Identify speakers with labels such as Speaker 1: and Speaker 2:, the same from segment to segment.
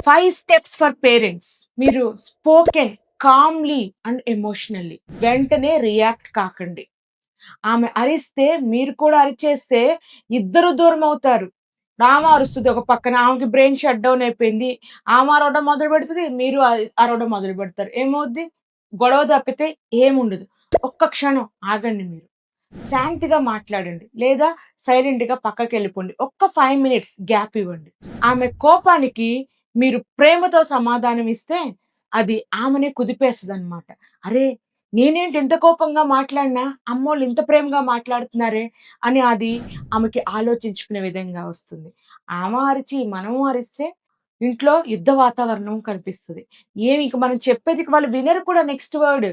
Speaker 1: 5 steps for parents. మీరు spoken Kamli and emotionally వెంటనే react కాకండి. ఆమె అరిస్తే మీరు కూడా అరిచేస్తే ఇద్దరు దూరం అవుతారు. ఆమె అరుస్తది ఒక పక్కన, ఆమెకి బ్రెయిన్ షట్ డౌన్ అయిపోయింది. ఆమె అరవడం మొదలు పెడుతది. మీరు అరవడం మొదలు పెడతారు. ఏమవుద్ది? గొడవ తప్పితే ఏముండదు. ఒక్క క్షణం ఆగండి మీరు. శాంతిగా మాట్లాడండి. లేదా సైలెంట్‌గా పక్కకెళ్ళిపోండి. ఒక్క 5 మినిట్స్ గ్యాప్ ఇవ్వండి. ఆమె కోపానికి మీరు ప్రేమతో సమాధానం ఇస్తే అది ఆమెనే కుదిపేస్తదనమాట. అరే! నేనేంటి ఇంత కోపంగా మాట్లాడినా, అమ్మోళ్ళు ఇంత ప్రేమగా మాట్లాడుతున్నారే అని అది ఆమెకి ఆలోచించుకునే విధంగా వస్తుంది. ఆమె అరిచి, మనము అరిస్తే ఇంట్లో యుద్ధ వాతావరణం కనిపిస్తది. ఏమి ఇక మనం చెప్పేది వాళ్ళు వినరు కూడా నెక్స్ట్ వర్డ్.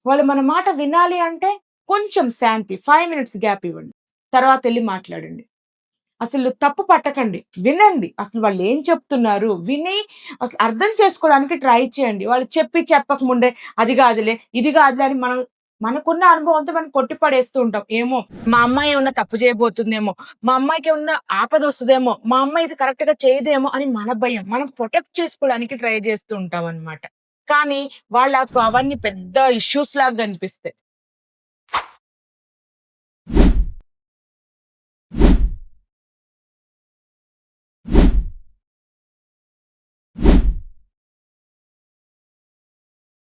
Speaker 1: వాళ్ళు మన మాట వినాలి అంటే కొంచెం శాంతి. 5 మినిట్స్ గ్యాప్ ఇవ్వండి. తర్వాతెళ్లి మాట్లాడండి. అసలు తప్పు పట్టకండి. వినండి. అసలు వాళ్ళేం చెప్తున్నారు? విని అసలు అర్థం చేసుకోవడానికి ట్రై చేయండి. వాళ్ళు చెప్పి చెప్పక ముందే అది గాదులే, ఇది గాదులే అని మనకున్న అనుభవంతో మనం కొట్టి పడేస్తూ ఉంటాం. ఏమో మా అమ్మాయి ఏమన్నా తప్పు చేయబోతుందేమో, మా అమ్మాయికేమన్నా ఆపదొస్తదేమో, మా అమ్మాయి ఇది కరెక్ట్‌గా చేయదేమో అని మన భయం. మనం ప్రొటెక్ట్ చేసుకోవడానికి ట్రై జేస్తూ ఉంటామనమాట. కానీ వాళ్ళకు అవన్నీ పెద్ద ఇష్యూస్ లాగా కనిపిస్తాయి.